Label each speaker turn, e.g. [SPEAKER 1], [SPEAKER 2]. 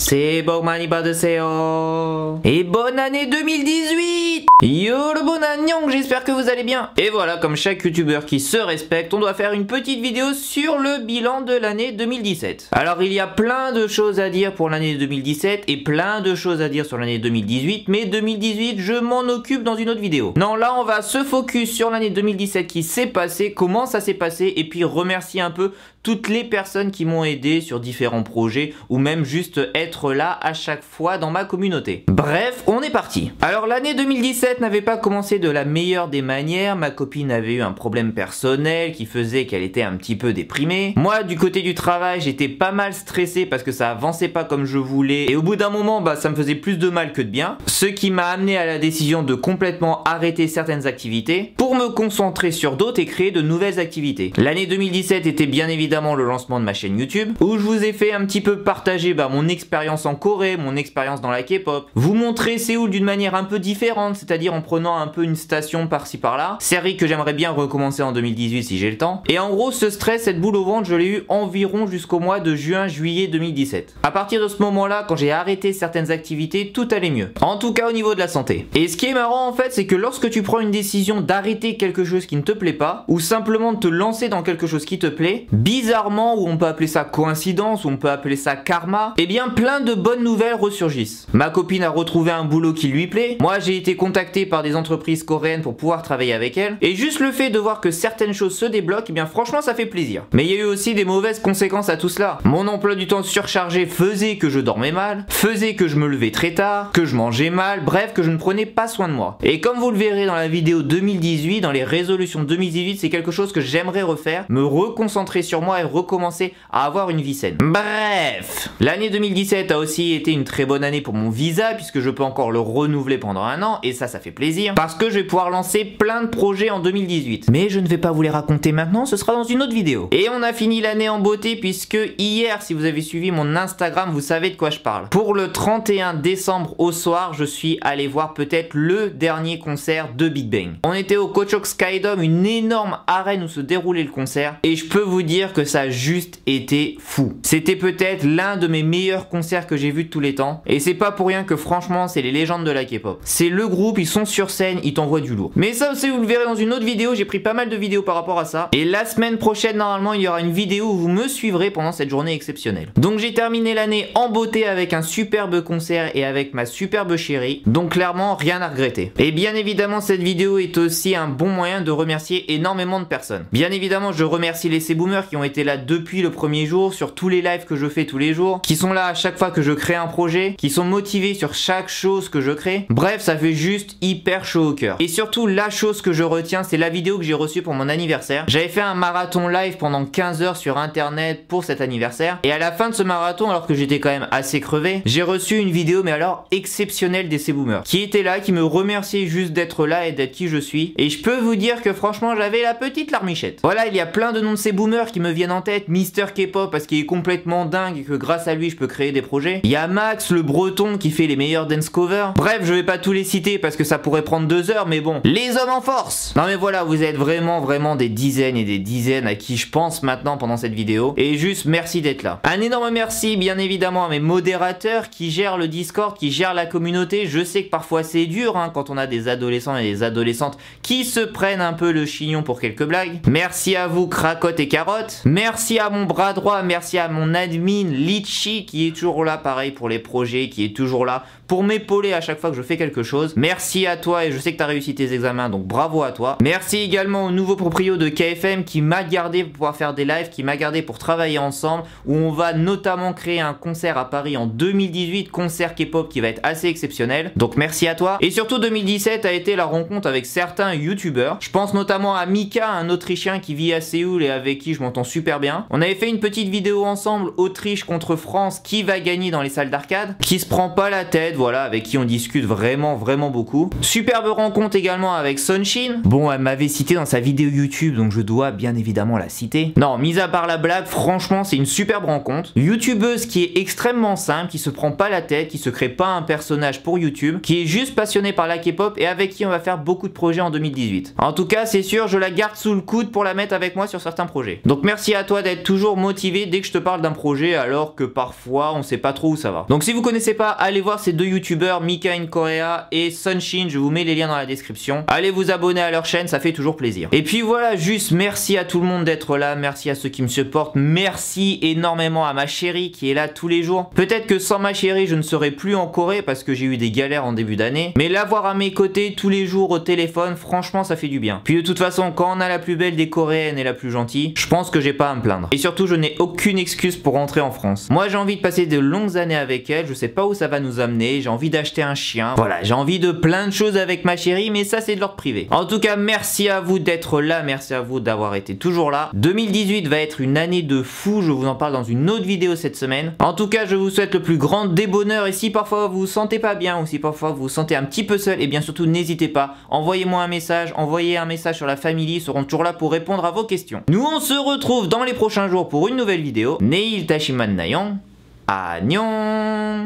[SPEAKER 1] C'est Bogmani Badeseo. Et bonne année 2018. Yo le bon annyeong, j'espère que vous allez bien. Et voilà, comme chaque youtubeur qui se respecte, on doit faire une petite vidéo sur le bilan de l'année 2017. Alors il y a plein de choses à dire pour l'année 2017 et plein de choses à dire sur l'année 2018, mais 2018 je m'en occupe dans une autre vidéo. Non, là on va se focus sur l'année 2017 qui s'est passée, comment ça s'est passé, et puis remercier un peu toutes les personnes qui m'ont aidé sur différents projets ou même juste être là à chaque fois dans ma communauté. Bref, on est parti. Alors l'année 2017 n'avait pas commencé de la meilleure des manières, ma copine avait eu un problème personnel qui faisait qu'elle était un petit peu déprimée. Moi du côté du travail j'étais pas mal stressé parce que ça avançait pas comme je voulais et au bout d'un moment ça me faisait plus de mal que de bien. Ce qui m'a amené à la décision de complètement arrêter certaines activités pour me concentrer sur d'autres et créer de nouvelles activités. L'année 2017 était bien évidemment le lancement de ma chaîne YouTube où je vous ai fait un petit peu partager mon expérience en Corée, mon expérience dans la K-pop, vous montrer Séoul d'une manière un peu différente, c'est-à-dire en prenant un peu une station par-ci par-là, série que j'aimerais bien recommencer en 2018 si j'ai le temps. Et en gros ce stress, cette boule au ventre, je l'ai eu environ jusqu'au mois de juin-juillet 2017. À partir de ce moment-là, quand j'ai arrêté certaines activités, tout allait mieux. En tout cas au niveau de la santé. Et ce qui est marrant en fait, c'est que lorsque tu prends une décision d'arrêter quelque chose qui ne te plaît pas, ou simplement de te lancer dans quelque chose qui te plaît, bizarrement, ou on peut appeler ça coïncidence, ou on peut appeler ça karma, eh bien plein de bonnes nouvelles ressurgissent. Ma copine a retrouvé un boulot qui lui plaît, moi j'ai été contacté par des entreprises coréennes pour pouvoir travailler avec elles, et juste le fait de voir que certaines choses se débloquent, eh bien franchement ça fait plaisir. Mais il y a eu aussi des mauvaises conséquences à tout cela. Mon emploi du temps surchargé faisait que je dormais mal, faisait que je me levais très tard, que je mangeais mal, bref que je ne prenais pas soin de moi. Et comme vous le verrez dans la vidéo 2018, dans les résolutions 2018, c'est quelque chose que j'aimerais refaire, me reconcentrer sur moi et recommencer à avoir une vie saine. Bref, l'année 2017 a aussi été une très bonne année pour mon visa puisque je peux encore le renouveler pendant un an et ça fait plaisir parce que je vais pouvoir lancer plein de projets en 2018. Mais je ne vais pas vous les raconter maintenant, ce sera dans une autre vidéo. Et on a fini l'année en beauté puisque hier, si vous avez suivi mon Instagram, vous savez de quoi je parle. Pour le 31 décembre au soir, je suis allé voir peut-être le dernier concert de Big Bang. On était au Kochok Skydome, une énorme arène où se déroulait le concert et je peux vous dire que ça a juste été fou. C'était peut-être l'un de mes meilleurs concerts que j'ai vu de tous les temps et c'est pas pour rien que franchement c'est les légendes de la K-pop. C'est le groupe, ils sont sur scène, ils t'envoient du lourd. Mais ça aussi vous le verrez dans une autre vidéo, j'ai pris pas mal de vidéos par rapport à ça et la semaine prochaine normalement il y aura une vidéo où vous me suivrez pendant cette journée exceptionnelle. Donc j'ai terminé l'année en beauté avec un superbe concert et avec ma superbe chérie, donc clairement rien à regretter. Et bien évidemment cette vidéo est aussi un bon moyen de remercier énormément de personnes. Bien évidemment je remercie les C-Boomers qui ont été là depuis le premier jour, sur tous les lives que je fais tous les jours, qui sont là à chaque fois que je crée un projet, qui sont motivés sur chaque chose que je crée. Bref, ça fait juste hyper chaud au cœur. Et surtout, la chose que je retiens, c'est la vidéo que j'ai reçue pour mon anniversaire. J'avais fait un marathon live pendant 15 heures sur internet pour cet anniversaire. Et à la fin de ce marathon, alors que j'étais quand même assez crevé, j'ai reçu une vidéo, mais alors exceptionnelle des C-Boomers, qui étaient là, qui me remerciaient juste d'être là et d'être qui je suis. Et je peux vous dire que franchement, j'avais la petite larmichette. Voilà, il y a plein de noms de C-Boomers qui me viennent en tête. Mister K-pop parce qu'il est complètement dingue et que grâce à lui je peux créer des projets. Il y a Max le breton qui fait les meilleurs dance covers. Bref, je vais pas tous les citer parce que ça pourrait prendre 2 heures, mais bon, les hommes en force. Non mais voilà, vous êtes vraiment des dizaines et des dizaines à qui je pense maintenant pendant cette vidéo et juste merci d'être là. Un énorme merci bien évidemment à mes modérateurs qui gèrent le Discord, qui gèrent la communauté. Je sais que parfois c'est dur quand on a des adolescents et des adolescentes qui se prennent un peu le chignon pour quelques blagues. Merci à vous Cracotte et Carotte. Merci à mon bras droit, merci à mon admin Litchi qui est toujours là pareil pour les projets, qui est toujours là pour m'épauler à chaque fois que je fais quelque chose. Merci à toi et je sais que tu as réussi tes examens donc bravo à toi. Merci également au nouveau proprio de KFM qui m'a gardé pour pouvoir faire des lives, qui m'a gardé pour travailler ensemble où on va notamment créer un concert à Paris en 2018, concert K-pop qui va être assez exceptionnel. Donc merci à toi. Et surtout 2017 a été la rencontre avec certains youtubeurs. Je pense notamment à Mika, un Autrichien qui vit à Séoul et avec qui je m'entends super bien. On avait fait une petite vidéo ensemble, Autriche contre France, qui va gagner dans les salles d'arcade, qui se prend pas la tête, voilà, avec qui on discute vraiment beaucoup. beaucoup. Superbe rencontre également avec Sunshin. Bon, elle m'avait cité dans sa vidéo YouTube, donc je dois bien évidemment la citer. Non, mis à part la blague, franchement, c'est une superbe rencontre. YouTubeuse qui est extrêmement simple, qui se prend pas la tête, qui se crée pas un personnage pour YouTube, qui est juste passionnée par la K-pop et avec qui on va faire beaucoup de projets en 2018. En tout cas, c'est sûr, je la garde sous le coude pour la mettre avec moi sur certains projets. Donc merci à toi d'être toujours motivé dès que je te parle d'un projet, alors que parfois on sait pas trop où ça va. Donc si vous connaissez pas, allez voir ces deux youtubeurs, Mika in Korea et Sunshin, je vous mets les liens dans la description. Allez vous abonner à leur chaîne, ça fait toujours plaisir. Et puis voilà, juste merci à tout le monde d'être là, merci à ceux qui me supportent, merci énormément à ma chérie qui est là tous les jours. Peut-être que sans ma chérie, je ne serais plus en Corée parce que j'ai eu des galères en début d'année, mais l'avoir à mes côtés tous les jours au téléphone, franchement ça fait du bien. Puis de toute façon, quand on a la plus belle des coréennes et la plus gentille, je pense que j'ai pas à me plaindre. Et surtout, je n'ai aucune excuse pour rentrer en France. Moi, j'ai envie de passer de longues années avec elle, je sais pas où ça va nous amener, j'ai envie d'acheter un chien, voilà, j'ai envie de plein de choses avec ma chérie, mais ça c'est de l'ordre privé. En tout cas, merci à vous d'être là, merci à vous d'avoir été toujours là. 2018 va être une année de fou, je vous en parle dans une autre vidéo cette semaine. En tout cas, je vous souhaite le plus grand des bonheurs et si parfois vous vous sentez pas bien ou si parfois vous vous sentez un petit peu seul, et bien surtout n'hésitez pas, envoyez-moi un message, envoyez un message sur la famille, ils seront toujours là pour répondre à vos questions. Nous on se retrouve dans les prochains jours pour une nouvelle vidéo. Neil Tashiman Nayon. Annyeong.